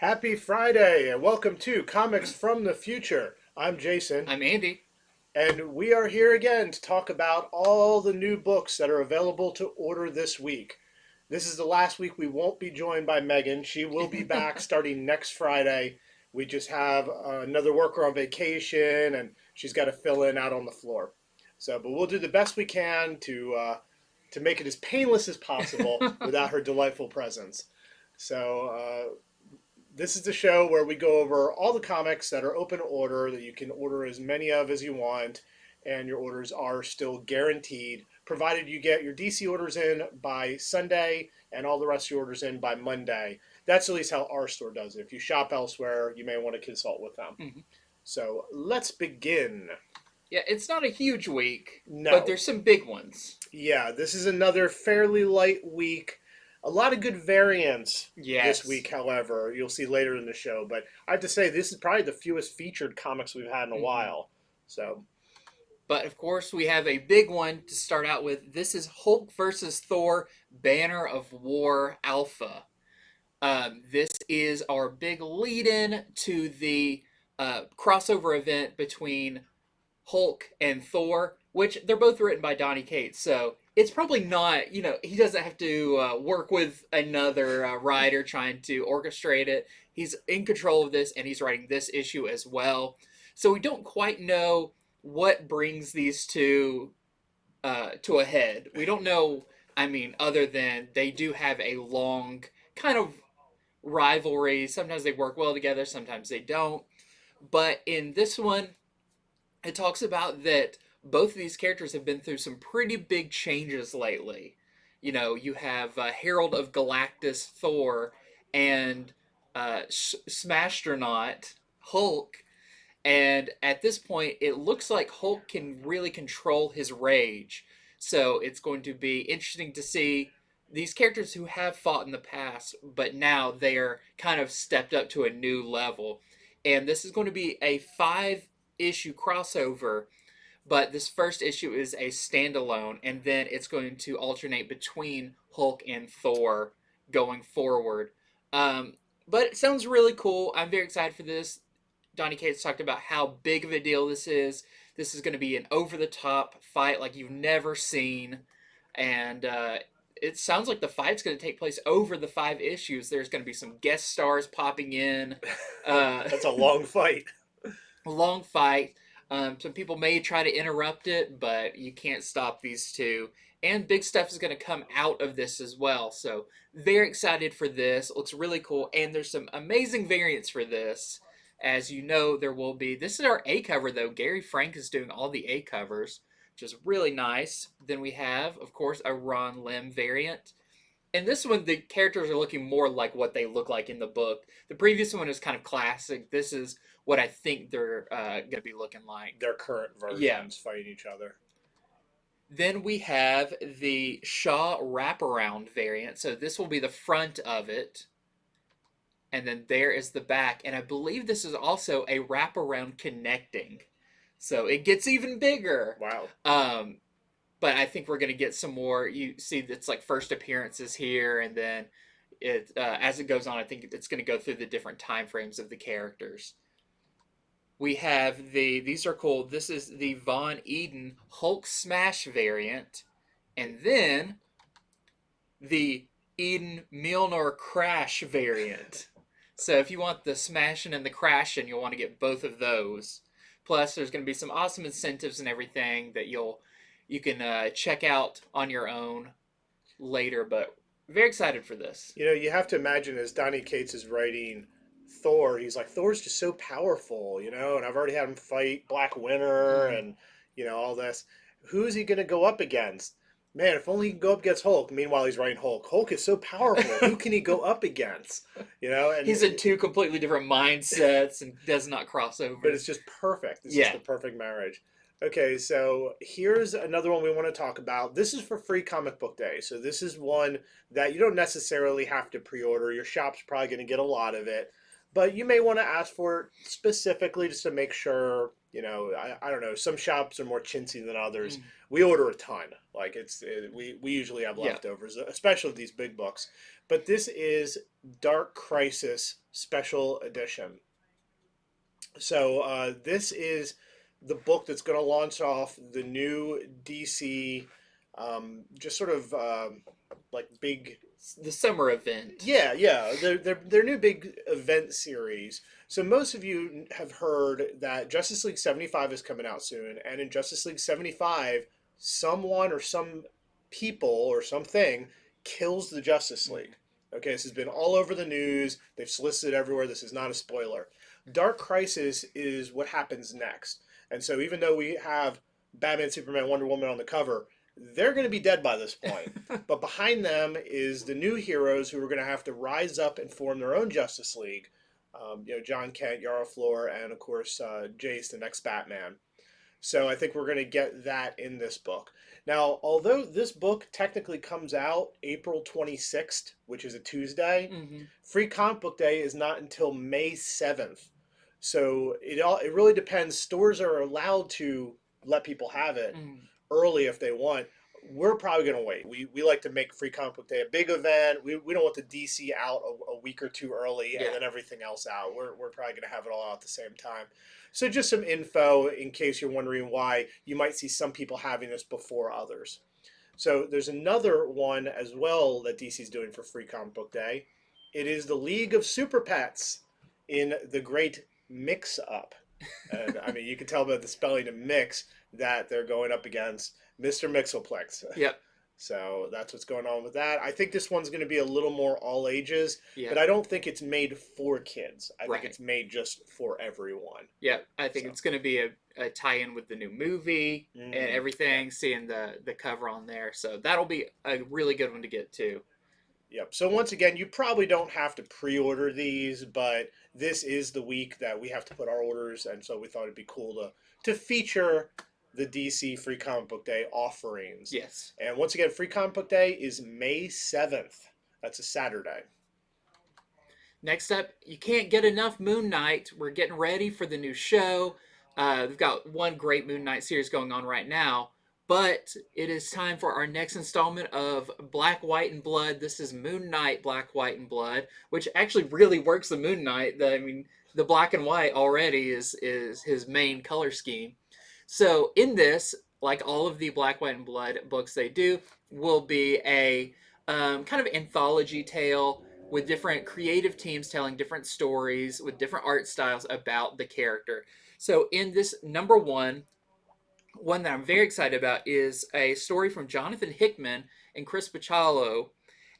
Happy Friday and welcome to Comics from the Future. I'm Jason, I'm Andy. and we are here again to talk about all the new books that are available to order this week. This is the last week we won't be joined by Megan. She will be back starting next Friday. We just have another worker on vacation, and she's got to fill in out on the floor. But we'll do the best we can to make it as painless as possible without her delightful presence. So this is the show where we go over all the comics that are open order that you can order as many of as you want, and your orders are still guaranteed, provided you get your DC orders in by Sunday and all the rest of your orders in by Monday. That's at least how our store does it. If you shop elsewhere, you may want to consult with them. Mhm. So let's begin. Yeah, it's not a huge week, but No. there's some big ones. Yeah, this is another fairly light week. A lot of good variants this Yes. week, however, you'll see later in the show. But I have to say, this is probably the fewest featured comics we've had in a Mhm. while. So, But of course, we have a big one to start out with. This is Hulk versus Thor Banner of War Alpha. This is our big lead in to the crossover event between Hulk and Thor, which they're both written by Donny Cates. So it's probably not, he doesn't have to work with another writer trying to orchestrate it. He's in control of this and he's writing this issue as well. So we don't quite know what brings these two to a head. We don't know, other than they do have a long kind of rivalry. Sometimes they work well together, sometimes they don't. But in this one, it talks about that both of these characters have been through some pretty big changes lately. You have Herald of Galactus Thor and Smastronaut Hulk, and at this point, it looks like Hulk can really control his rage. So it's going to be interesting to see these characters who have fought in the past, but now they are kind of stepped up to a new level. And this is going to be a 5 issue crossover, but this first issue is a standalone, and then it's going to alternate between Hulk and Thor going forward. Um, but it sounds really cool. I'm very excited for this. Donny Cates talked about how big of a deal this is. This is going to be an over the top fight like you've never seen. And it sounds like the fight's going to take place over the 5 issues. There's going to be some guest stars popping in. that's a long fight. Long fight. Some people may try to interrupt it, but you can't stop these two. And big stuff is going to come out of this as well. So, very excited for this. It looks really cool. And there's some amazing variants for this. As you know, there will be. This is our A cover, though. Gary Frank is doing all the A covers, which is really nice. Then we have, of course, a Ron Lim variant. And this one, the characters are looking more like what they look like in the book. The previous one is kind of classic. This is what I think they're going to be looking like. Their current versions Yeah. fighting each other. Then we have the Shaw wraparound variant. So this will be the front of it. And then there is the back. And I believe this is also a wraparound connecting. So it gets even bigger. Wow. But I think we're going to get some more. You see, it's like first appearances here, and then it as it goes on, I think it's going to go through the different time frames of the characters. We have these are cool. This is the Von Eden Hulk Smash variant, and then the Eden Mjolnir Crash variant. So if you want the smashing and the crashing, you'll want to get both of those. Plus, there's going to be some awesome incentives and everything that you can check out on your own later. But very excited for this. You have to imagine as Donny Cates is writing Thor, he's like, Thor's just so powerful, and I've already had him fight Black Winter and, all this. Who's he going to go up against? Man, if only he can go up against Hulk. Meanwhile, he's writing Hulk. Hulk is so powerful. Who can he go up against? And he's in 2 completely different mindsets and does not cross over. But it's just perfect. It's just the perfect marriage. Okay, so here's another one we want to talk about. This is for Free Comic Book Day. So this is one that you don't necessarily have to pre-order. Your shop's probably going to get a lot of it. but you may want to ask for it specifically just to make sure. I don't know. Some shops are more chintzy than others. Mm. We order a ton. Like we usually have Yeah. leftovers, especially these big books. But this is Dark Crisis Special Edition. So this is the book that's going to launch off the new DC, just sort of like big. The summer event. Yeah, their new big event series. So most of you have heard that Justice League 75 is coming out soon, and in Justice League 75, someone or some people or something kills the Justice League. Okay, this has been all over the news. They've solicited everywhere. This is not a spoiler. Dark Crisis is what happens next. And so even though we have Batman, Superman, Wonder Woman on the cover, they're going to be dead by this point. But behind them is the new heroes who are going to have to rise up and form their own Justice League. John Kent, Yara Flor, and of course Jace, the next Batman. So I think we're going to get that in this book. Now, although this book technically comes out April 26th, which is a Tuesday, Free Comic Book Day is not until May 7th. So it really depends. Stores are allowed to let people have it early if they want. We're probably going to wait. We like to make Free Comic Book Day a big event. We don't want the DC out a week or two early and then everything else out. We're probably going to have it all out at the same time. So just some info in case you're wondering why you might see some people having this before others. So there's another one as well that DC's doing for Free Comic Book Day. It is the League of Super Pets in the Great Mix-Up. And I mean, you can tell by the spelling of mix that they're going up against Mr. Mixoplex. Yep. So that's what's going on with that. I think this one's going to be a little more all ages, Yeah. but I don't think it's made for kids. I Right. think it's made just for everyone. Yeah, I think it's going to be a tie-in with the new movie and everything, seeing the cover on there. So that'll be a really good one to get to. Yep. So once again, you probably don't have to pre-order these, but this is the week that we have to put our orders, and so we thought it'd be cool to feature the DC Free Comic Book Day offerings. Yes. And once again, Free Comic Book Day is May 7th. That's a Saturday. Next up, you can't get enough Moon Knight. We're getting ready for the new show. We've got one great Moon Knight series going on right now, but it is time for our next installment of Black, White, and Blood. This is Moon Knight, Black, White, and Blood, which actually really works the Moon Knight. The black and white already is his main color scheme. So in this, like all of the Black, White, and Blood books they do, will be a kind of anthology tale with different creative teams telling different stories with different art styles about the character. So in this number one that I'm very excited about is a story from Jonathan Hickman and Chris Bachalo,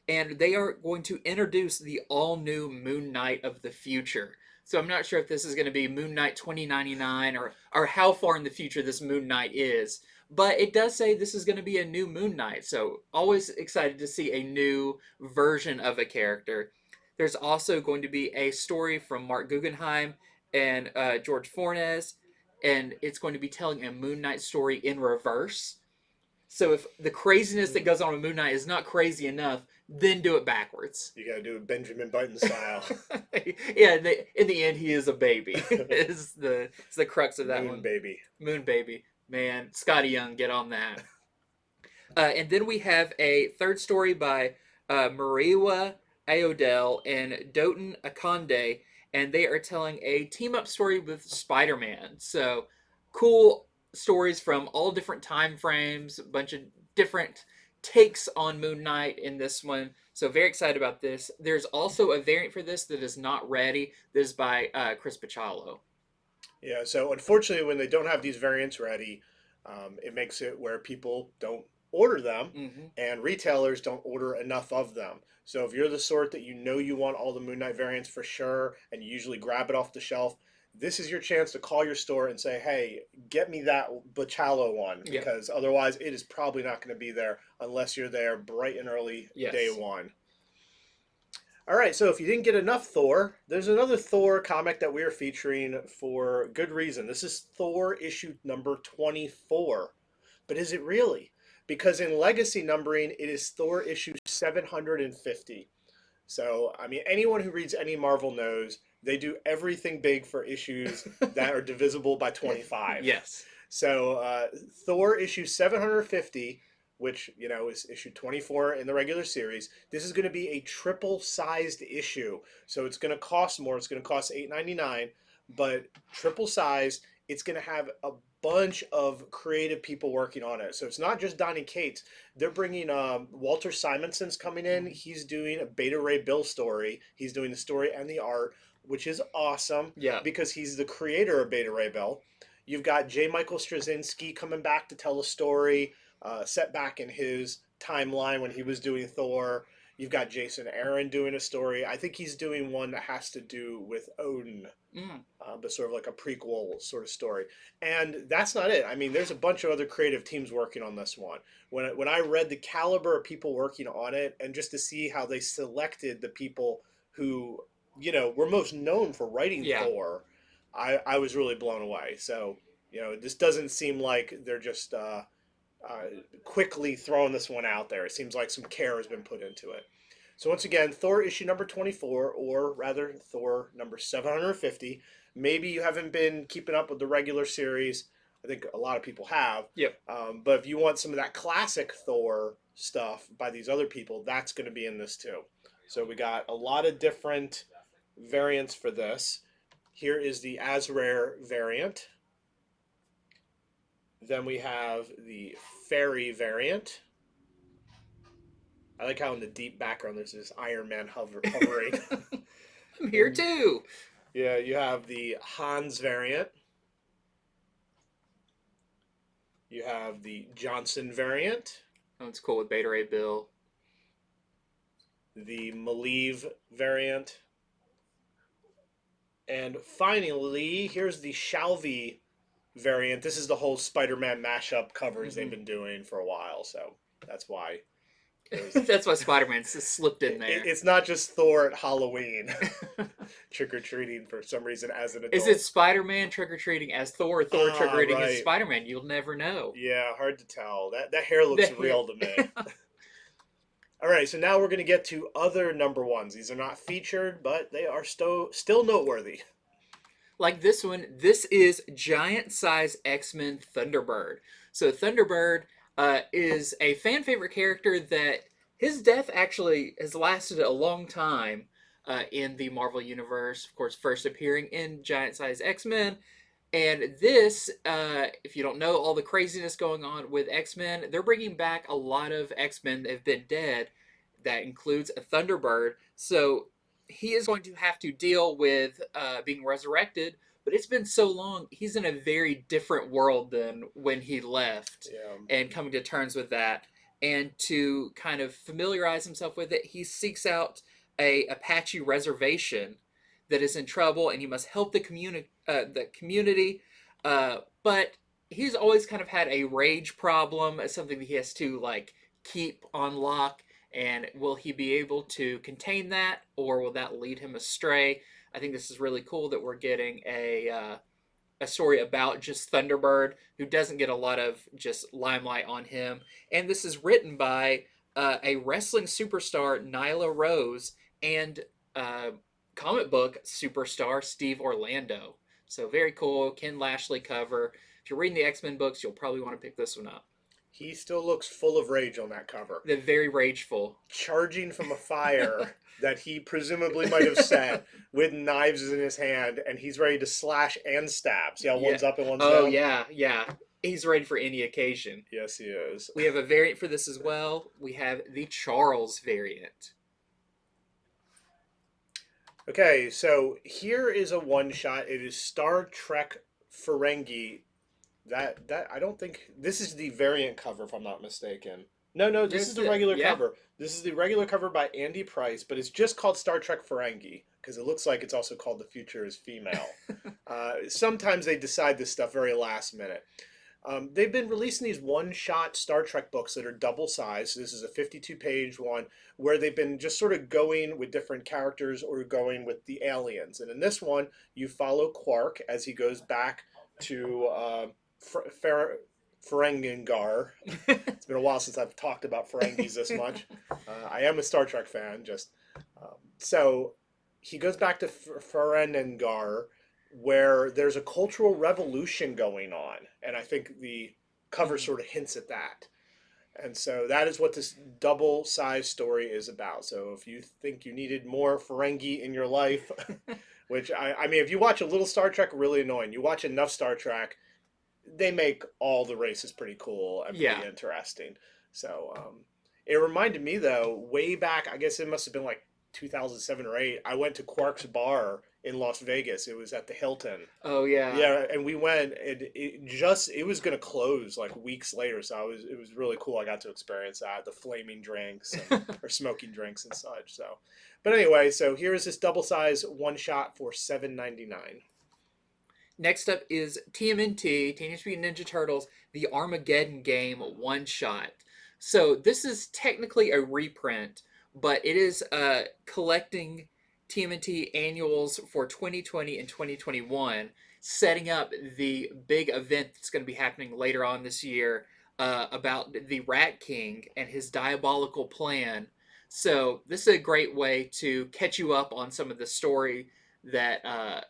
and they are going to introduce the all-new Moon Knight of the future. So I'm not sure if this is going to be Moon Knight 2099 or how far in the future this Moon Knight is. But it does say this is going to be a new Moon Knight. So always excited to see a new version of a character. There's also going to be a story from Mark Guggenheim and George Fornes. And it's going to be telling a Moon Knight story in reverse. So if the craziness that goes on with Moon Knight is not crazy enough, then do it backwards. You got to do it Benjamin Button style. Yeah, in the end, he is a baby. It's the crux of that Moon one. Baby. Moon Baby. Man, Scotty Young, get on that. And then we have a third story by Mariwa Ayodele and Doten Akande, and they are telling a team-up story with Spider-Man. So, cool stories from all different time frames, a bunch of different takes on Moon Knight in this one. So, very excited about this. There's also a variant for this that is not ready. This is by Chris Bachalo. Yeah, so unfortunately, when they don't have these variants ready, it makes it where people don't order them, and retailers don't order enough of them. So if you're the sort that you want all the Moon Knight variants for sure, and you usually grab it off the shelf, this is your chance to call your store and say, hey, get me that Bachalo one, because otherwise it is probably not going to be there unless you're there bright and early day one. All right, so if you didn't get enough Thor, there's another Thor comic that we're featuring for good reason. This is Thor issue number 24. But is it really? Because in legacy numbering, it is Thor issue 750. So, I mean, anyone who reads any Marvel knows They do everything big for issues that are divisible by 25. Yes. So Thor issue 750, which is issue 24 in the regular series. This is going to be a triple-sized issue, so it's going to cost more. It's going to cost $8.99, but triple size. It's going to have a bunch of creative people working on it. So it's not just Donny Cates. They're bringing Walter Simonson's coming in. He's doing a Beta Ray Bill story. He's doing the story and the art, which is awesome. Yeah. Because he's the creator of Beta Ray Bill. You've got J. Michael Straczynski coming back to tell a story set back in his timeline when he was doing Thor. You've got Jason Aaron doing a story. I think he's doing one that has to do with Odin, but sort of like a prequel sort of story. And that's not it. I mean, there's a bunch of other creative teams working on this one. When I read the caliber of people working on it, and just to see how they selected the people who were most known for writing Thor, I was really blown away. So this doesn't seem like they're just quickly throwing this one out there. It seems like some care has been put into it. So once again, Thor issue number 24, or rather Thor number 750. Maybe you haven't been keeping up with the regular series. I think a lot of people have. Yep. But if you want some of that classic Thor stuff by these other people, that's going to be in this too. So we got a lot of different variants for this. Here is the ASRAR variant. Then we have the FERRY variant. I like how in the deep background there's this Iron Man hovering. I'm here too. Yeah, you have the Hans variant. You have the Johnson variant. Oh, it's cool with Beta Ray Bill. The MALEEV variant. And finally, here's the SHALVEY variant. This is the whole Spider-Man mashup covers they've been doing for a while, so that's why. That's why Spider-Man slipped in there. It's not just Thor at Halloween trick-or-treating for some reason as an adult. Is it Spider-Man trick-or-treating as Thor, or Thor trick-or-treating as Spider-Man? You'll never know. Yeah, hard to tell. That hair looks real to me. All right, so now we're going to get to other number ones. These are not featured, but they are still noteworthy. Like this one, this is Giant Size X-Men Thunderbird. So Thunderbird is a fan favorite character that his death actually has lasted a long time in the Marvel Universe. Of course, first appearing in Giant Size X-Men. And this, if you don't know all the craziness going on with X-Men, they're bringing back a lot of X-Men that have been dead. That includes a Thunderbird. So he is going to have to deal with being resurrected, but it's been so long. He's in a very different world than when he left, and coming to terms with that. And to kind of familiarize himself with it, he seeks out a Apache reservation that is in trouble, and he must help the community. But he's always kind of had a rage problem as something that he has to keep on lock. And will he be able to contain that, or will that lead him astray? I think this is really cool that we're getting a story about just Thunderbird, who doesn't get a lot of just limelight on him. And this is written by a wrestling superstar, Nyla Rose, and comic book superstar, Steve Orlando. So very cool. Ken Lashley cover. If you're reading the X-Men books, you'll probably want to pick this one up. He still looks full of rage on that cover. They're very rageful. Charging from a fire that he presumably might have set with knives in his hand, and he's ready to slash and stab. See how one's up and one's down? Oh, yeah. He's ready for any occasion. Yes, he is. We have a variant for this as well. We have the Charles variant. Okay, so here is a one-shot. It is Star Trek Ferengi. That I don't think this is the variant cover, if I'm not mistaken. No, this is the regular cover. This is the regular cover by Andy Price, but it's just called Star Trek Ferengi because it looks like it's also called The Future is Female. Sometimes they decide this stuff very last minute. They've been releasing these one-shot Star Trek books that are double-sized. So this is a 52-page one where they've been just sort of going with different characters or going with the aliens. And in this one, you follow Quark as he goes back to Ferengi. It's been a while since I've talked about Ferengis this much. I am a Star Trek fan, so he goes back to Ferengi, where there's a cultural revolution going on, and I think the cover sort of hints at that. And so that is what this double size story is about. So if you think you needed more Ferengi in your life, which I mean, if you watch a little Star Trek, really annoying. You watch enough Star Trek, they make all the races pretty cool and pretty interesting. So it reminded me though, way back, I guess it must have been like 2007 or 8. I went to Quark's bar in Las Vegas. It was at the Hilton. Oh yeah. Yeah, and we went, and it was going to close like weeks later, so it was really cool. I got to experience that, the flaming drinks or smoking drinks and such. So, but anyway, so here is this double size one shot for $7.99. Next up is TMNT, Teenage Mutant Ninja Turtles, the Armageddon game one shot. So this is technically a reprint, but it is collecting TMNT annuals for 2020 and 2021, setting up the big event that's going to be happening later on this year about the Rat King and his diabolical plan. So this is a great way to catch you up on some of the story that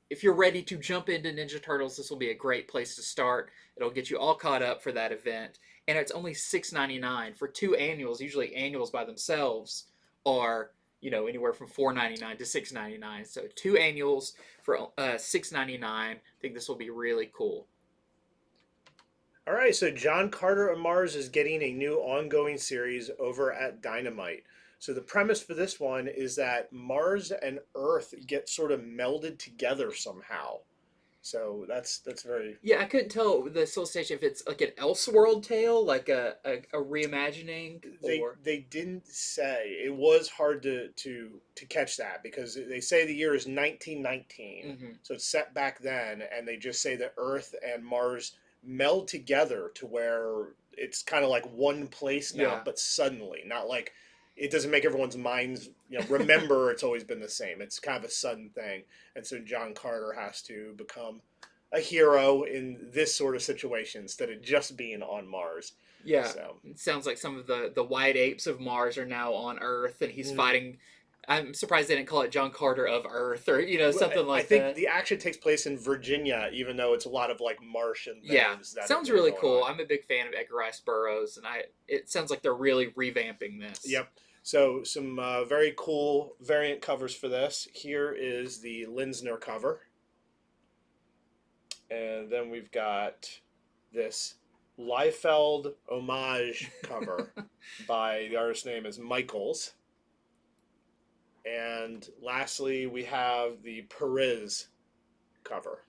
if you're ready to jump into Ninja Turtles, this will be a great place to start. It'll get you all caught up for that event. And it's only $6.99 for 2 annuals. Usually annuals by themselves are, anywhere from $4.99 to $6.99. So 2 annuals for $6.99. I think this will be really cool. All right, so John Carter of Mars is getting a new ongoing series over at Dynamite. So the premise for this one is that Mars and Earth get sort of melded together somehow. So that's very... Yeah, I couldn't tell the solicitation if it's like an Elseworld tale, like a reimagining. They didn't say. It was hard to catch that because they say the year is 1919. Mm-hmm. So it's set back then, and they just say that Earth and Mars meld together to where it's kind of like one place now, but suddenly, not like... It doesn't make everyone's minds, remember it's always been the same. It's kind of a sudden thing. And so John Carter has to become a hero in this sort of situation instead of just being on Mars. Yeah. So. It sounds like some of the white apes of Mars are now on Earth, and he's fighting. I'm surprised they didn't call it John Carter of Earth or, something like that. I think the action takes place in Virginia, even though it's a lot of like marsh and things. Yeah, sounds really cool. I'm a big fan of Edgar Rice Burroughs, and it sounds like they're really revamping this. Yep. So some very cool variant covers for this. Here is the LINSNER cover. And then we've got this Liefeld homage cover by the artist's name is Michaels. And lastly, we have the Perez cover.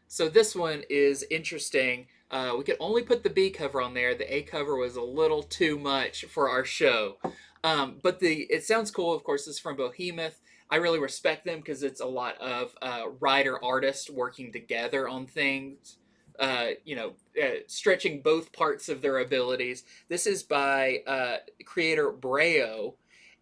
So this one is interesting. We could only put the B cover on there. The A cover was a little too much for our show. But it sounds cool. Of course, it's from Behemoth. I really respect them because it's a lot of writer-artists working together on things. Stretching both parts of their abilities. This is by creator Breo,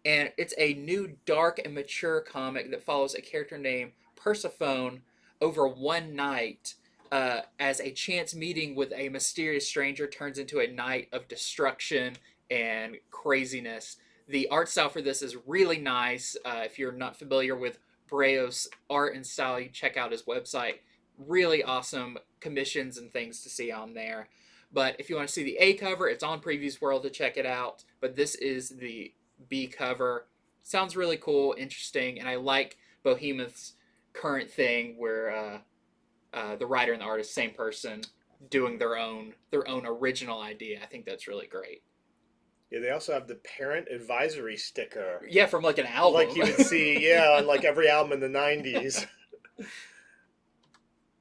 and it's a new dark and mature comic that follows a character named Persephone over one night as a chance meeting with a mysterious stranger turns into a night of destruction and craziness. The art style for this is really nice. If you're not familiar with Breo's art and style, you check out his website. Really awesome commissions and things to see on there. But if you want to see the A cover, it's on Previews World to check it out. But this is the B cover. Sounds really cool, interesting, and I like Behemoth's current thing where the writer and the artist, same person, doing their own original idea. I think that's really great. Yeah, they also have the parent advisory sticker. Yeah, from like an album. Like you would see, on like every album in the 90s.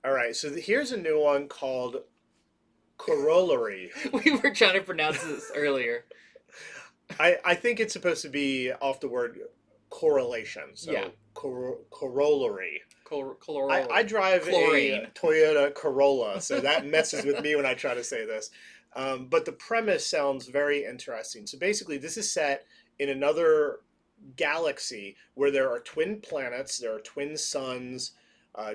All right, so here's a new one called Corollary. We were trying to pronounce this earlier. I think it's supposed to be off the word correlation. So yeah. Corollary. Corollary. I drive a Toyota Corolla, so that messes with me when I try to say this. But the premise sounds very interesting. So basically, this is set in another galaxy where there are twin planets, there are twin suns,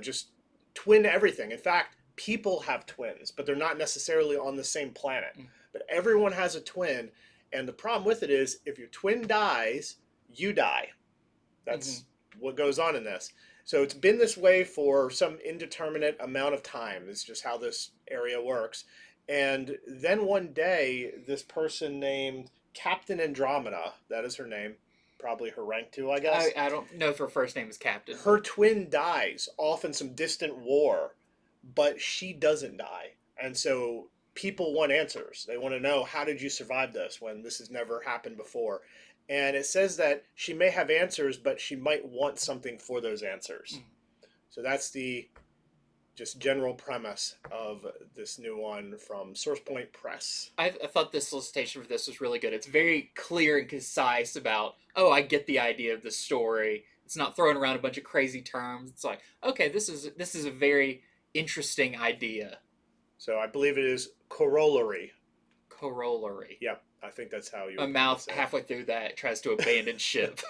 just twin everything. In fact, people have twins, but they're not necessarily on the same planet. But everyone has a twin, and the problem with it is if your twin dies, you die. That's what goes on in this. So it's been this way for some indeterminate amount of time. It's just how this area works. And then one day, this person named Captain Andromeda, that is her name, probably her rank too, I guess. I don't know if her first name is Captain. Her twin dies off in some distant war, but she doesn't die. And so people want answers. They want to know, how did you survive this when this has never happened before? And it says that she may have answers, but she might want something for those answers. So that's the just general premise of this new one from SourcePoint Press. I thought this solicitation for this was really good. It's very clear and concise about, oh, I get the idea of the story. It's not throwing around a bunch of crazy terms. It's like, okay, this is a very interesting idea. So I believe it is Corollary. Corollary. Yep, I think that's how you. A mouth halfway through that tries to abandon ship.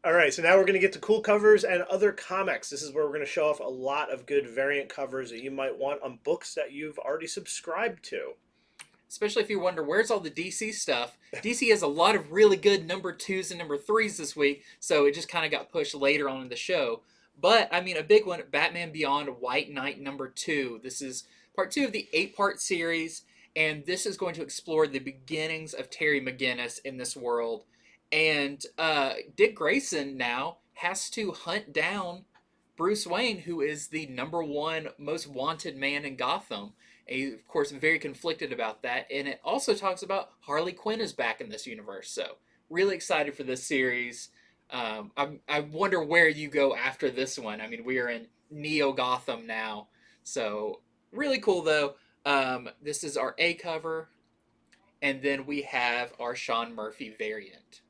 All right, so now we're going to get to cool covers and other comics. This is where we're going to show off a lot of good variant covers that you might want on books that you've already subscribed to. Especially if you wonder, where's all the DC stuff? DC has a lot of really good number 2s and number 3s this week, so it just kind of got pushed later on in the show. But, I mean, a big one, Batman Beyond White Knight number 2. This is part 2 of the 8-part series, and this is going to explore the beginnings of Terry McGinnis in this world. And Dick Grayson now has to hunt down Bruce Wayne, who is the number 1 most wanted man in Gotham. And he's, of course, very conflicted about that. And it also talks about Harley Quinn is back in this universe. So, really excited for this series. I wonder where you go after this one. I mean, we are in Neo Gotham now. So, really cool, though. This is our A cover. And then we have our Sean Murphy variant.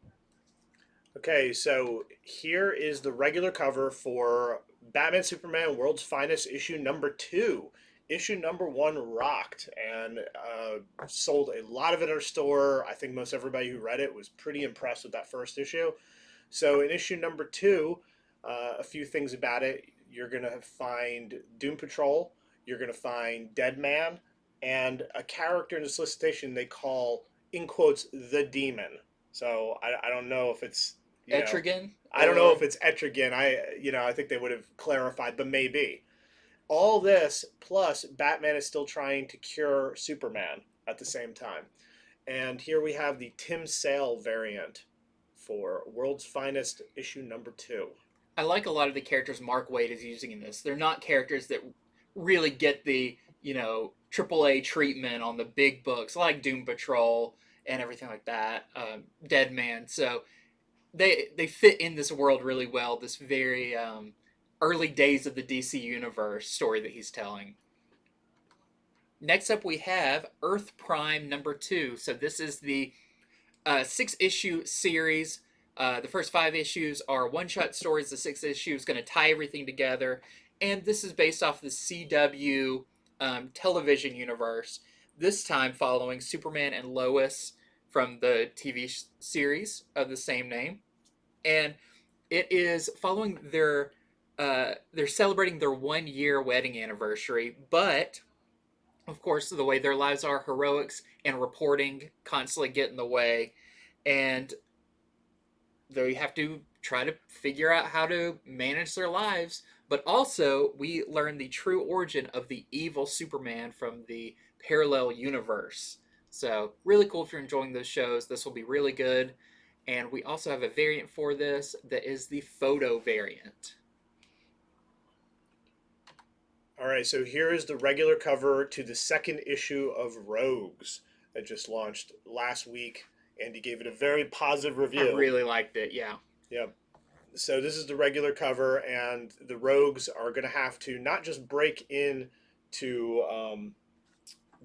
Okay, so here is the regular cover for Batman Superman World's Finest issue number 2. Issue number 1 rocked and sold a lot of it at our store. I think most everybody who read it was pretty impressed with that first issue. So in issue number 2, a few things about it. You're going to find Doom Patrol. You're going to find Deadman. And a character in the solicitation they call, in quotes, the Demon. So I don't know if it's... Etrigan? I don't know if it's Etrigan. I think they would have clarified, but maybe. All this, plus Batman is still trying to cure Superman at the same time. And here we have the Tim Sale variant for World's Finest issue number 2. I like a lot of the characters Mark Waid is using in this. They're not characters that really get the, AAA treatment on the big books, like Doom Patrol and everything like that, Deadman. So they fit in this world really well, this very early days of the DC Universe story that he's telling. Next up we have Earth Prime number 2. So this is the 6-issue series. The first 5 issues are one-shot stories. The 6th issue is going to tie everything together. And this is based off the CW television universe, this time following Superman and Lois from the TV series of the same name. And it is following they're celebrating their 1-year wedding anniversary, but of course the way their lives are, heroics and reporting constantly get in the way, and they have to try to figure out how to manage their lives. But also we learn the true origin of the evil Superman from the parallel universe. So really cool if you're enjoying those shows. This will be really good. And we also have a variant for this that is the photo variant. All right, so here is the regular cover to the 2nd issue of Rogues that just launched last week. Andy gave it a very positive review. I really liked it, yeah. Yep. So this is the regular cover, and the Rogues are going to have to not just break in to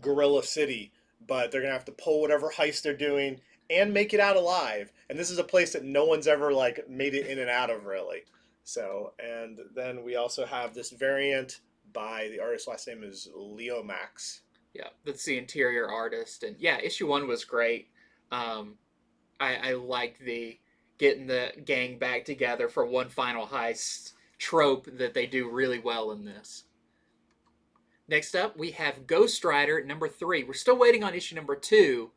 Gorilla City, but they're going to have to pull whatever heist they're doing and make it out alive. And this is a place that no one's ever made it in and out of, really. So, and then we also have this variant by the artist's last name is Leo Max. Yeah, that's the interior artist. And yeah, issue 1 was great. I like the getting the gang back together for one final heist trope that they do really well in this. Next up, we have Ghost Rider number 3. We're still waiting on issue number 2,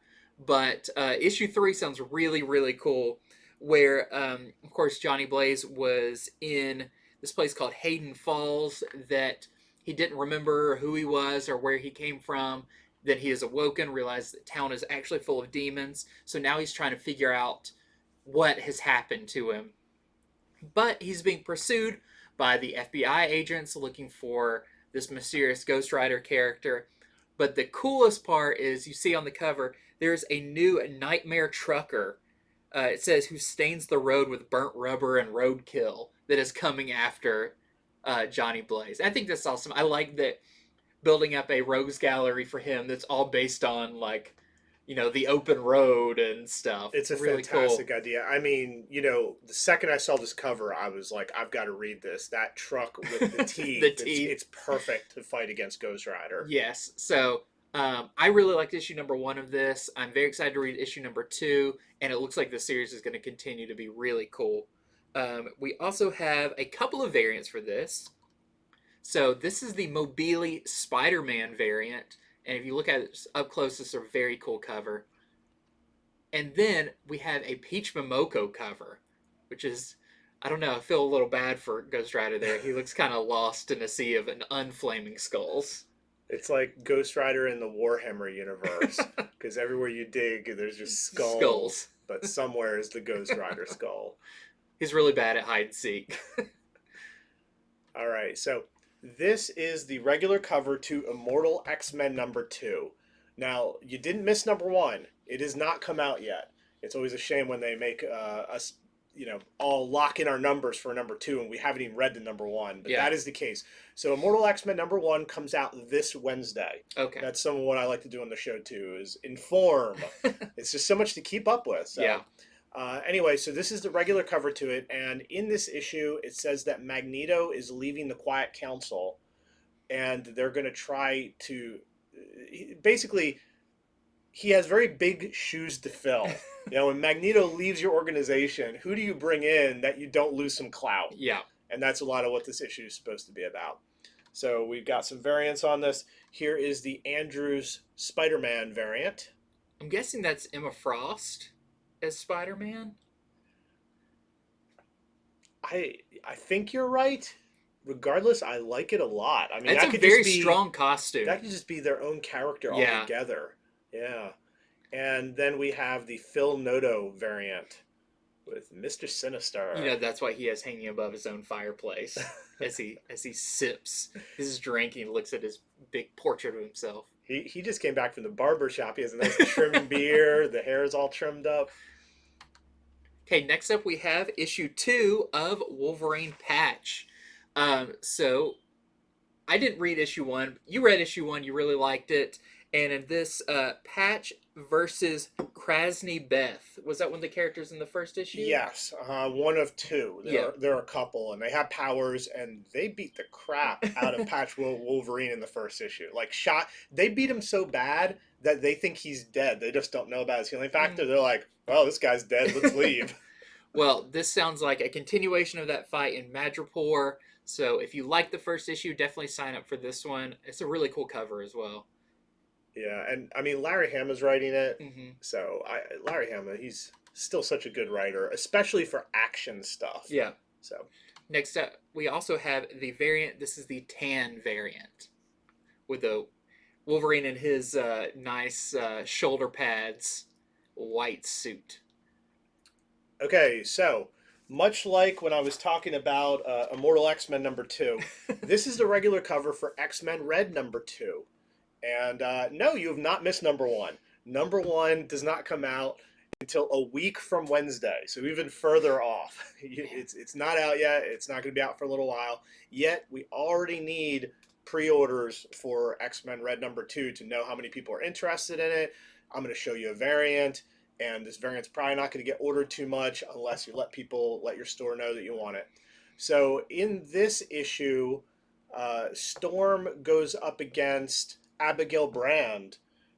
But issue 3 sounds really, really cool. Where, of course, Johnny Blaze was in this place called Hayden Falls that he didn't remember who he was or where he came from. Then he has awoken, realized that town is actually full of demons. So now he's trying to figure out what has happened to him. But he's being pursued by the FBI agents looking for this mysterious Ghost Rider character. But the coolest part is you see on the cover, there's a new nightmare trucker. It says, who stains the road with burnt rubber and roadkill, that is coming after Johnny Blaze. I think that's awesome. I like that, building up a rogues gallery for him that's all based on, like, the open road and stuff. It's a really fantastic cool. idea. I mean, the second I saw this cover, I was like, I've got to read this. That truck with the teeth, The teeth. It's perfect to fight against Ghost Rider. Yes. So I really liked issue number 1 of this. I'm very excited to read issue number 2, and it looks like the series is going to continue to be really cool. We also have a couple of variants for this. So this is the Mobile Spider-Man variant. And if you look at it up close, this is a very cool cover. And then we have a Peach Momoko cover, which is, I don't know, I feel a little bad for Ghost Rider there. He looks kind of lost in a sea of unflaming skulls. It's like Ghost Rider in the Warhammer universe, because everywhere you dig, there's just skulls. But somewhere is the Ghost Rider skull. He's really bad at hide and seek. All right, so this is the regular cover to Immortal XMen number 2. Now, you didn't miss number 1. It has not come out yet. It's always a shame when they make us, all lock in our numbers for number 2, and we haven't even read the number 1. But that is the case. So Immortal XMen number 1 comes out this Wednesday. Okay. That's some of what I like to do on the show, too, is inform. It's just so much to keep up with. So. Yeah. Anyway, so this is the regular cover to it, and in this issue, it says that Magneto is leaving the Quiet Council, and they're going to try to... Basically, he has very big shoes to fill. When Magneto leaves your organization, who do you bring in that you don't lose some clout? Yeah. And that's a lot of what this issue is supposed to be about. So we've got some variants on this. Here is the Andrews Spider-Man variant. I'm guessing that's Emma Frost as Spider-Man. I think you're right. Regardless, I like it a lot. I mean, It's that a could very just be, strong costume. That could just be their own character altogether. Yeah. And then we have the Phil Noto variant with Mr. Sinister. That's why he has hanging above his own fireplace as he sips his drink and he looks at his big portrait of himself. He just came back from the barber shop. He has a nice trim beard. The hair is all trimmed up. Okay, next up we have issue 2 of Wolverine Patch. So I didn't read issue 1. You read issue 1. You really liked it. And in this, Patch versus Krasny Beth. Was that one of the characters in the first issue? Yes, one of 2. There are a couple, and they have powers, and they beat the crap out of Patch Wolverine in the first issue. They beat him so bad that they think he's dead. They just don't know about his healing factor. They're like, well, this guy's dead. Let's leave. Well, this sounds like a continuation of that fight in Madripoor. So if you like the first issue, definitely sign up for this one. It's a really cool cover as well. Yeah, and I mean, Larry Hama's writing it. Mm-hmm. So Larry Hama, he's still such a good writer, especially for action stuff. Yeah. So next up, we also have the variant. This is the tan variant with the Wolverine in his nice shoulder pads, white suit. Okay, so much like when I was talking about Immortal XMen number 2, this is the regular cover for X-Men Red number 2. And no, you have not missed number 1. Number 1 does not come out until a week from Wednesday, so even further off. It's not out yet. It's not going to be out for a little while. Yet we already need pre-orders for X-Men Red number 2 to know how many people are interested in it. I'm going to show you a variant, and this variant's probably not going to get ordered too much unless you let your store know that you want it. So in this issue, Storm goes up against Abigail Brand.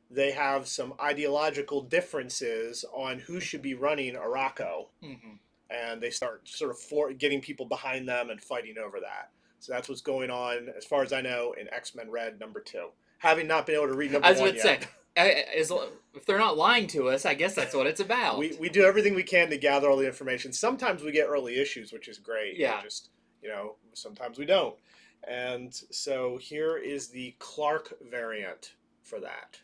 They have some ideological differences on who should be running Araco. Mm-hmm. And they start sort of getting people behind them and fighting over that. So that's what's going on, as far as I know, in X-Men Red number 2. Having not been able to read number 1 yet. I was about to say, If they're not lying to us, I guess that's what it's about. We do everything we can to gather all the information. Sometimes we get early issues, which is great. Yeah. Just, sometimes we don't. And so here is the Clark variant for that.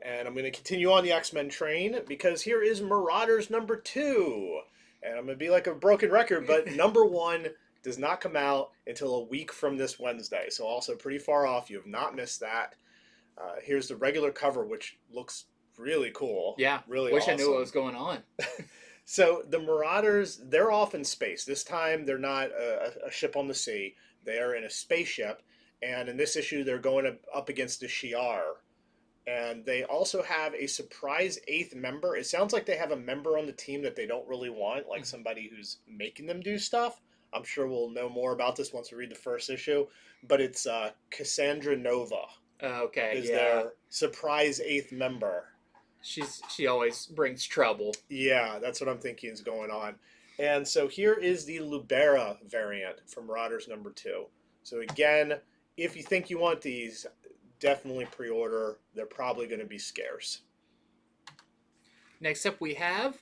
And I'm going to continue on the X-Men train because here is Marauders number 2. And I'm going to be like a broken record, but number 1 does not come out until a week from this Wednesday. So also pretty far off. You have not missed that. Here's the regular cover, which looks really cool. Yeah, really wish awesome. I knew what was going on. So the Marauders, they're off in space. This time they're not a ship on the sea. They are in a spaceship. And in this issue, they're going up against the Shi'ar. And they also have a surprise 8th member. It sounds like they have a member on the team that they don't really want, like somebody who's making them do stuff. I'm sure we'll know more about this once we read the first issue. But it's Cassandra Nova. Okay, is their surprise 8th member. She always brings trouble. Yeah, that's what I'm thinking is going on. And so here is the Lubera variant from Marauders number 2. So again, if you think you want these, definitely pre-order. They're probably going to be scarce. Next up we have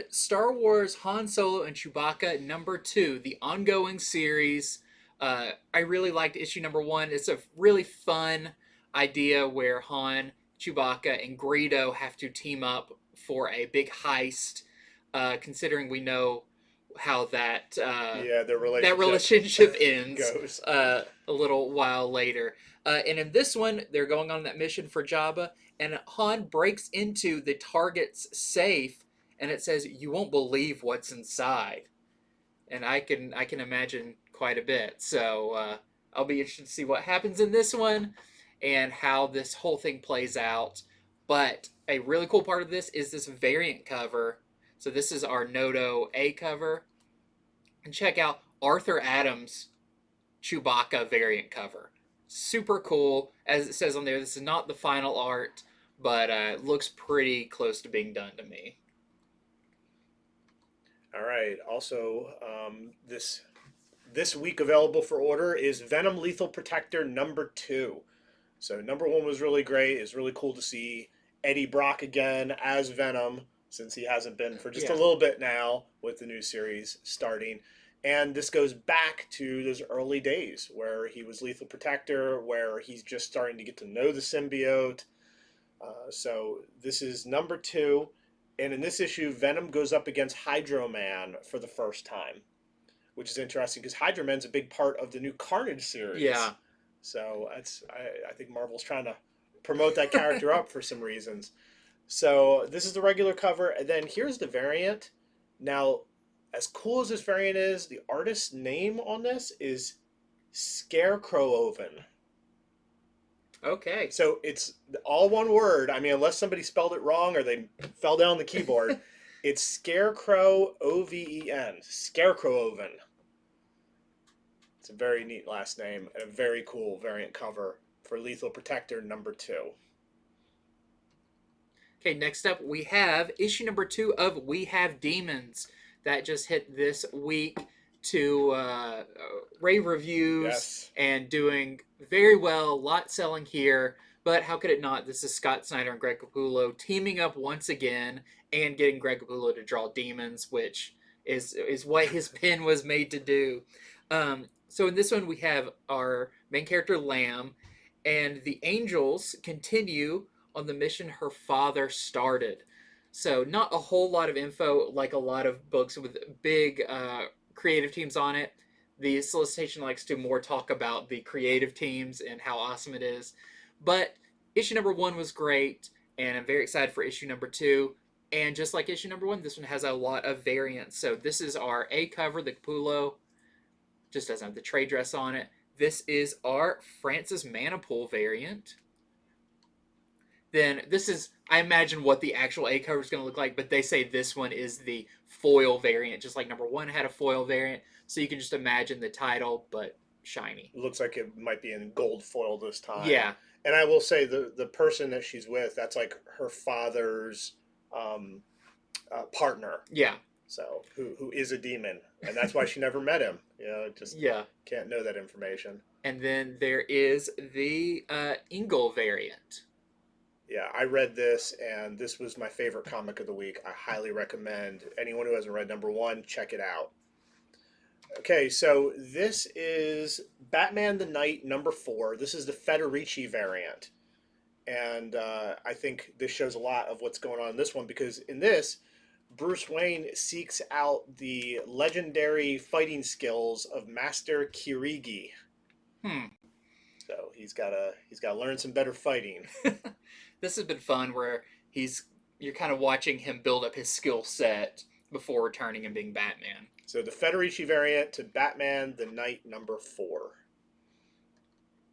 Star Wars Han Solo and Chewbacca number 2, the ongoing series. I really liked issue number 1. It's a really fun idea where Han, Chewbacca, and Greedo have to team up for a big heist, considering we know how that relationship ends goes. A little while later. And in this one, they're going on that mission for Jabba, and Han breaks into the target's safe, and it says, "You won't believe what's inside." And I can imagine quite a bit. So I'll be interested to see what happens in this one and how this whole thing plays out. But a really cool part of this is this variant cover. So this is our Noto A cover. And check out Arthur Adams' Chewbacca variant cover. Super cool. As it says on there, this is not the final art, but it looks pretty close to being done to me. All right. Also, this week available for order is Venom Lethal Protector number 2. So number 1 was really great. It's really cool to see Eddie Brock again as Venom, since he hasn't been for just a little bit now with the new series starting. And this goes back to those early days where he was Lethal Protector, where he's just starting to get to know the symbiote. So this is number 2. And in this issue, Venom goes up against Hydro Man for the first time, which is interesting because Hydro Man's a big part of the new Carnage series. Yeah. So I think Marvel's trying to promote that character up for some reasons. So this is the regular cover, and then here's the variant. Now, as cool as this variant is, the artist's name on this is Scarecrowoven. Okay. So it's all one word. I mean, unless somebody spelled it wrong or they fell down the keyboard, it's Scarecrow Oven. Scarecrowoven. It's a very neat last name and a very cool variant cover for Lethal Protector number 2. Okay, next up we have issue number 2 of We Have Demons. That just hit this week to rave reviews and doing very well. A lot selling here, but how could it not? This is Scott Snyder and Greg Capullo teaming up once again and getting Greg Capullo to draw demons, which is what his pen was made to do. So in this one, we have our main character, Lamb, and the Angels continue on the mission her father started. So not a whole lot of info, like a lot of books with big creative teams on it. The solicitation likes to more talk about the creative teams and how awesome it is. But issue number 1 was great, and I'm very excited for issue number 2. And just like issue number 1, this one has a lot of variants. So this is our A cover, the Capullo. Just doesn't have the trade dress on it. This is our Francis Manipool variant. Then this is, I imagine, what the actual A cover is going to look like, but they say this one is the foil variant, just like number 1 had a foil variant. So you can just imagine the title, but shiny. It looks like it might be in gold foil this time. Yeah. And I will say the person that she's with, that's like her father's partner. Yeah. So who is a demon, and that's why she never met him. Just Yeah. can't know that information. And then there is the Ingle variant. Yeah, I read this, and this was my favorite comic of the week. I highly recommend anyone who hasn't read #1, check it out. Okay, so this is Batman the Knight #4. This is the Federici variant. And I think this shows a lot of what's going on in this one, because in this, Bruce Wayne seeks out the legendary fighting skills of Master Kirigi. Hmm. So he's got to learn some better fighting. This has been fun, where you're kind of watching him build up his skill set before returning and being Batman. So the Federici variant to Batman the Knight #4.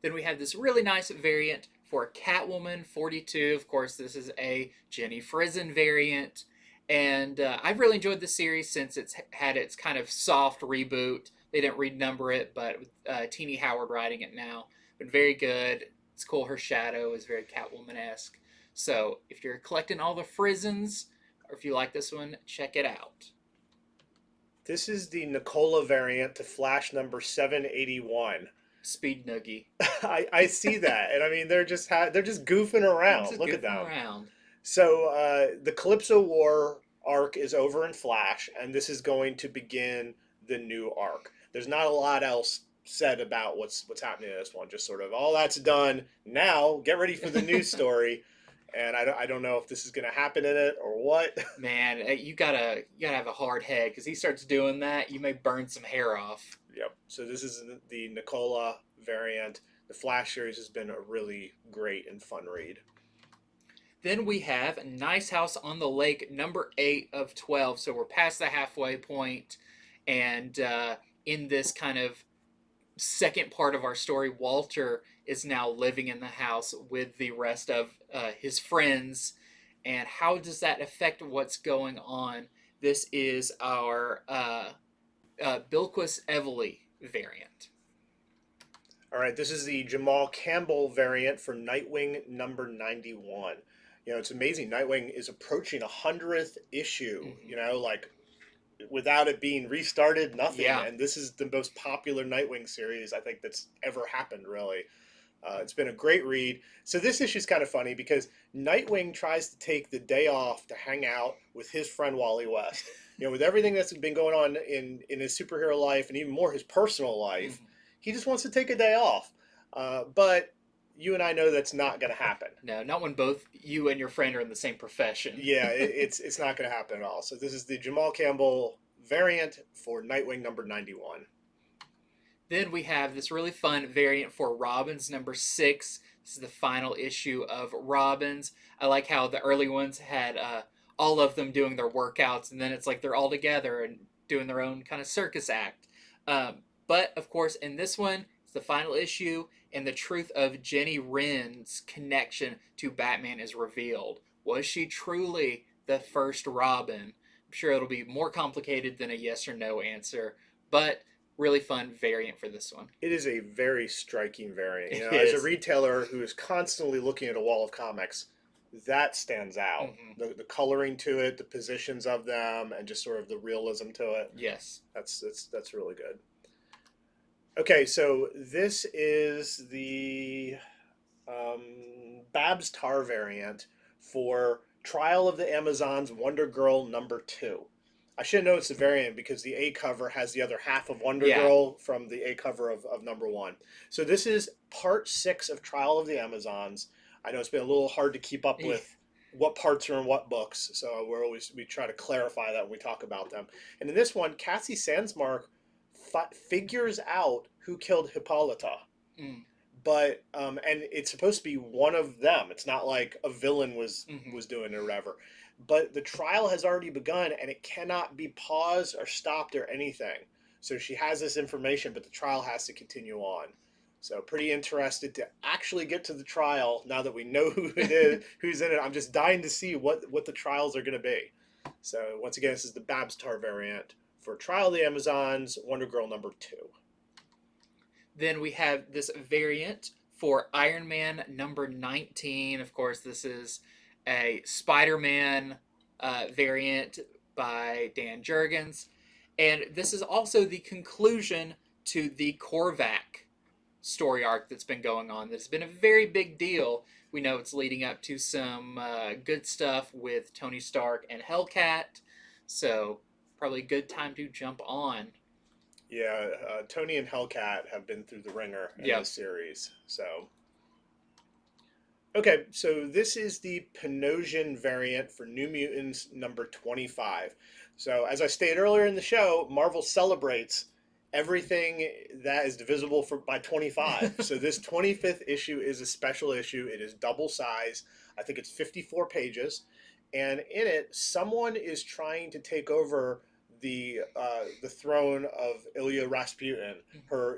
Then we have this really nice variant for Catwoman 42. Of course, this is a Jenny Frison variant. And I've really enjoyed the series since it's had its kind of soft reboot. They didn't renumber it, but with Teenie Howard writing it now. But very good. It's cool. Her shadow is very Catwoman-esque. So if you're collecting all the Frisons, or if you like this one, check it out. This is the Nicola variant to Flash #781. Speed Noogie. I see that, and I mean they're just goofing around. Just Look at goofing them. around. So the Calypso War arc is over in Flash, and this is going to begin the new arc. There's not a lot else said about what's happening in this one. Just sort of all that's done. Now get ready for the new story. And I don't know if this is going to happen in it or what. Man, you gotta have a hard head, because he starts doing that, you may burn some hair off. Yep. So this is the Nicola variant. The Flash series has been a really great and fun read. Then we have Nice House on the Lake #8 of 12. So we're past the halfway point, and in this kind of second part of our story, Walter is now living in the house with the rest of his friends. And how does that affect what's going on? This is our Bilquis Evely variant. All right, this is the Jamal Campbell variant for Nightwing #91. It's amazing. Nightwing is approaching 100th issue. Mm-hmm. Like without it being restarted, nothing. Yeah. And this is the most popular Nightwing series I think that's ever happened, really. It's been a great read. So this issue is kind of funny, because Nightwing tries to take the day off to hang out with his friend Wally West. With everything that's been going on in his superhero life, and even more his personal life, Mm-hmm. he just wants to take a day off. But you and I know that's not going to happen. No, not when both you and your friend are in the same profession. Yeah, it's not going to happen at all. So this is the Jamal Campbell variant for Nightwing #91. Then we have this really fun variant for Robins #6. This is the final issue of Robins. I like how the early ones had all of them doing their workouts, and then it's like they're all together and doing their own kind of circus act. But of course, in this one, it's the final issue, and the truth of Jenny Wren's connection to Batman is revealed. Was she truly the first Robin? I'm sure it'll be more complicated than a yes or no answer, but really fun variant for this one. It is a very striking variant. It As is. a retailer who is constantly looking at a wall of comics, that stands out. Mm-hmm. The coloring to it, the positions of them, and just sort of the realism to it. Yes. That's really good. Okay, so this is the Babs Tarr variant for Trial of the Amazons Wonder Girl #2. I should know it's the variant because the A cover has the other half of Wonder Girl from the A cover of #1. So this is part 6 of Trial of the Amazons. I know it's been a little hard to keep up with what parts are in what books, so we try to clarify that when we talk about them. And in this one, Cassie Sandsmark figures out who killed Hippolyta. Mm. But and it's supposed to be one of them. It's not like a villain was doing it or whatever. But the trial has already begun, and it cannot be paused or stopped or anything. So she has this information, but the trial has to continue on. So pretty interested to actually get to the trial now that we know who it is, who's in it. I'm just dying to see what the trials are going to be. So once again, this is the Babs Tarr variant for Trial of the Amazons, Wonder Girl #2. Then we have this variant for Iron Man #19. Of course, this is a Spider-Man variant by Dan Jurgens. And this is also the conclusion to the Korvac story arc that's been going on. That's been a very big deal. We know it's leading up to some good stuff with Tony Stark and Hellcat. So probably a good time to jump on. Yeah, Tony and Hellcat have been through the ringer in this series. So, okay, so this is the Panosian variant for New Mutants number 25. So, as I stated earlier in the show, Marvel celebrates everything that is divisible by 25. So, this 25th issue is a special issue. It is double size. I think it's 54 pages. And in it, someone is trying to take over the throne of Ilya Rasputin.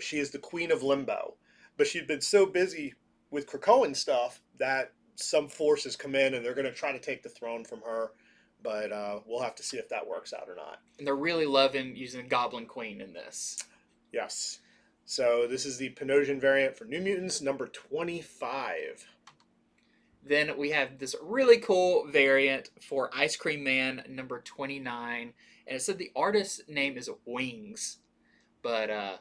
She is the queen of Limbo, but she'd been so busy with Krakoan stuff that some forces come in and they're going to try to take the throne from her. But we'll have to see if that works out or not. And they're really loving using Goblin Queen in this. Yes. So this is the Panosian variant for New Mutants number 25. Then we have this really cool variant for Ice Cream Man number 29. And it said the artist's name is Wings. But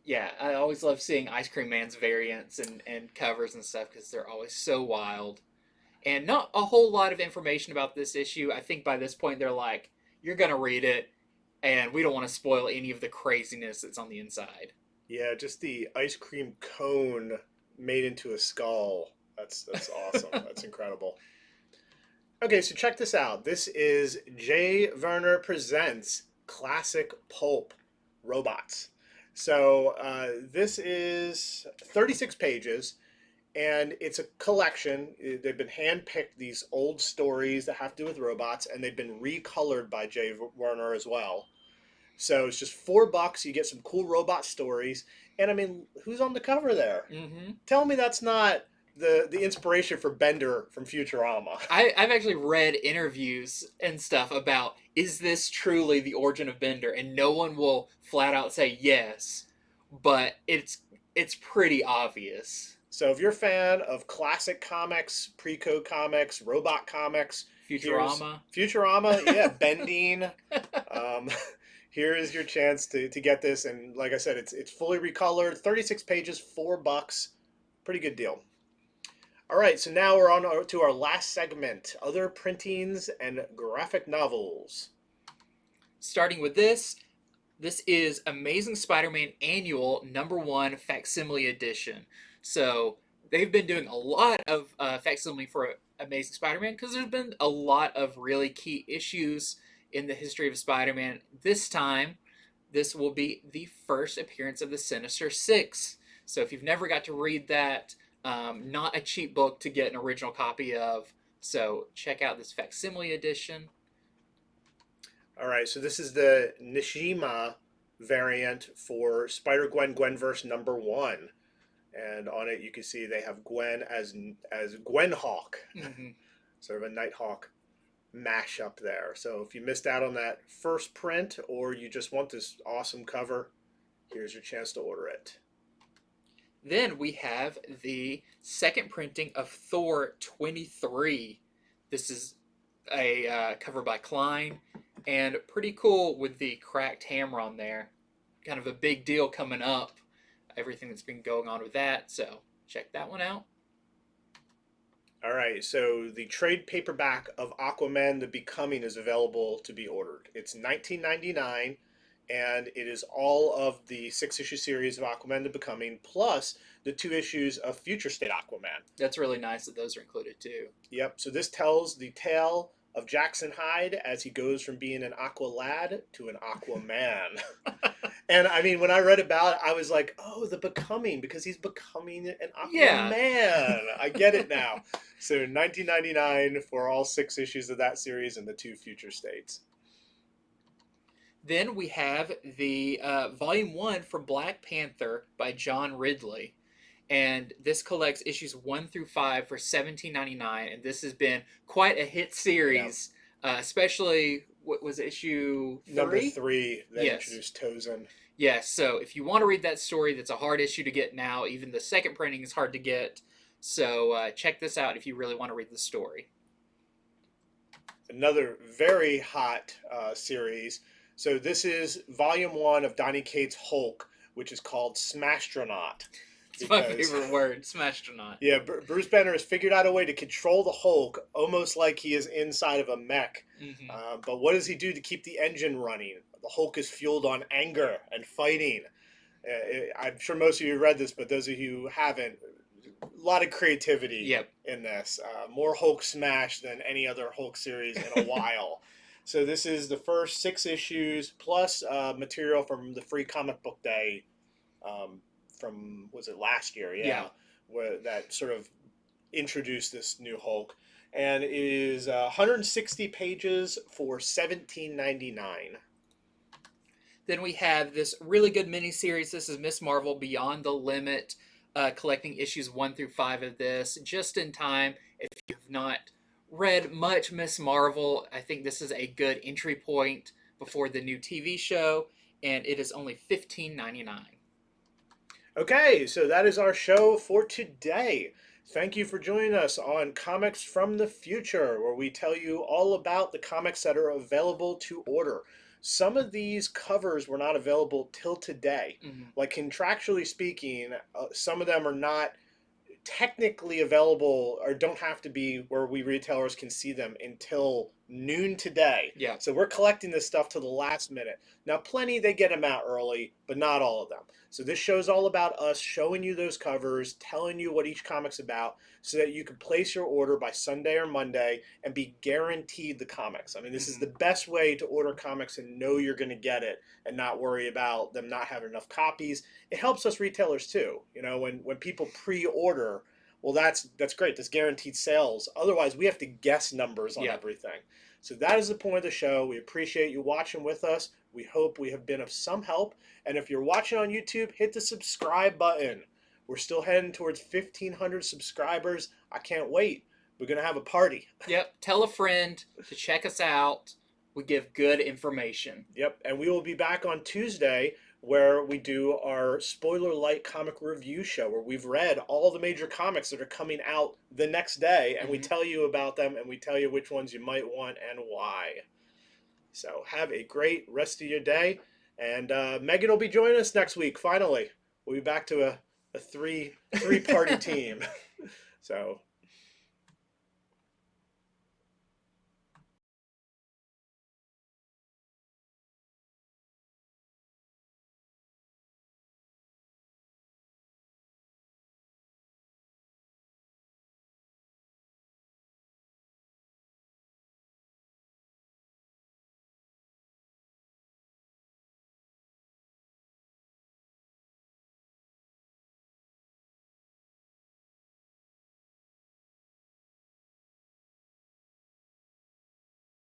yeah, I always love seeing Ice Cream Man's variants and covers and stuff because they're always so wild. And not a whole lot of information about this issue. I think by this point they're like, you're going to read it, and we don't want to spoil any of the craziness that's on the inside. Yeah, just the ice cream cone made into a skull. That's awesome. That's incredible. Okay, so check this out. This is J. Werner Presents Classic Pulp Robots. So this is 36 pages, and it's a collection. They've been hand-picked, these old stories that have to do with robots, and they've been recolored by J. Werner as well. So it's just $4. You get some cool robot stories. And I mean, who's on the cover there? Mm-hmm. Tell me that's not the inspiration for Bender from Futurama. I've actually read interviews and stuff about, is this truly the origin of Bender? And no one will flat out say yes, but it's pretty obvious. So if you're a fan of classic comics, pre-code comics, robot comics, Futurama, yeah, Bending. Here is your chance to get this, and like I said, it's fully recolored, 36 pages, $4, pretty good deal. All right, so now we're on to our last segment, other printings and graphic novels. Starting with this is Amazing Spider-Man Annual #1 Facsimile Edition. So they've been doing a lot of facsimile for Amazing Spider-Man because there's been a lot of really key issues in the history of Spider-Man. This time, this will be the first appearance of the Sinister Six. So if you've never got to read that, not a cheap book to get an original copy of. So check out this facsimile edition. All right, so this is the Nishima variant for SpiderGwen Gwenverse #1. And on it, you can see they have Gwen as Gwen Hawk. Mm-hmm. Sort of a Nighthawk mashup there. So if you missed out on that first print, or you just want this awesome cover, here's your chance to order it. Then we have the second printing of Thor 23. This is a cover by Klein, and pretty cool with the cracked hammer on there. Kind of a big deal coming up. Everything that's been going on with that, so check that one out. All right, so the trade paperback of Aquaman: The Becoming is available to be ordered. It's $19.99, and it is all of the 6-issue series of Aquaman: The Becoming, plus the 2 issues of Future State Aquaman. That's really nice that those are included too. Yep, so this tells the tale of Jackson Hyde as he goes from being an Aqua Lad to an Aquaman. And I mean, when I read about it, I was like, oh, The Becoming, because he's becoming an Aquaman. Yeah. I get it now. So $19.99 for all 6 issues of that series and the 2 future states. Then we have the Volume 1 for Black Panther by John Ridley. And this collects issues 1 through 5 for $17.99. And this has been quite a hit series, especially, what was issue 3? Number 3, they introduced Tozen. Yes, so if you want to read that story, that's a hard issue to get now. Even the second printing is hard to get. So check this out if you really want to read the story. Another very hot series. So this is volume 1 of Donny Cates' Hulk, which is called Smashtronaut. It's my favorite word, Smashtronaut. Yeah, Bruce Banner has figured out a way to control the Hulk almost like he is inside of a mech. But what does he do to keep the engine running? The Hulk is fueled on anger and fighting. I'm sure most of you read this, but those of you who haven't, a lot of creativity in this. More Hulk smash than any other Hulk series in a while. So this is the first 6 issues plus material from the Free Comic Book Day from, was it last year? Yeah. Where that sort of introduced this new Hulk. And it is 160 pages for $17.99. Then we have this really good miniseries. This is Miss Marvel Beyond the Limit, collecting issues 1 through 5 of this, just in time. If you've not read much Miss Marvel, I think this is a good entry point before the new TV show, and it is only $15.99. Okay, so that is our show for today. Thank you for joining us on Comics from the Future, where we tell you all about the comics that are available to order. Some of these covers were not available till today. Like, contractually speaking, some of them are not technically available or don't have to be where we retailers can see them until noon today. So we're collecting this stuff to the last minute. Now, plenty, they get them out early, but not all of them. So this show's all about us showing you those covers, telling you what each comic's about, so that you can place your order by Sunday or Monday and be guaranteed the comics. I mean, this is the best way to order comics and know you're going to get it and not worry about them not having enough copies. It helps us retailers too. You know, when people pre-order, well, that's great. That's guaranteed sales. Otherwise, we have to guess numbers on everything. So that is the point of the show. We appreciate you watching with us. We hope we have been of some help. And if you're watching on YouTube, hit the subscribe button. We're still heading towards 1,500 subscribers. I can't wait. We're going to have a party. Tell a friend to check us out. We give good information. And we will be back on Tuesday, where we do our spoiler light comic review show, where we've read all the major comics that are coming out the next day, and we tell you about them, and we tell you which ones you might want and why. So have a great rest of your day, and Megan will be joining us next week. Finally, we'll be back to a three-party team. So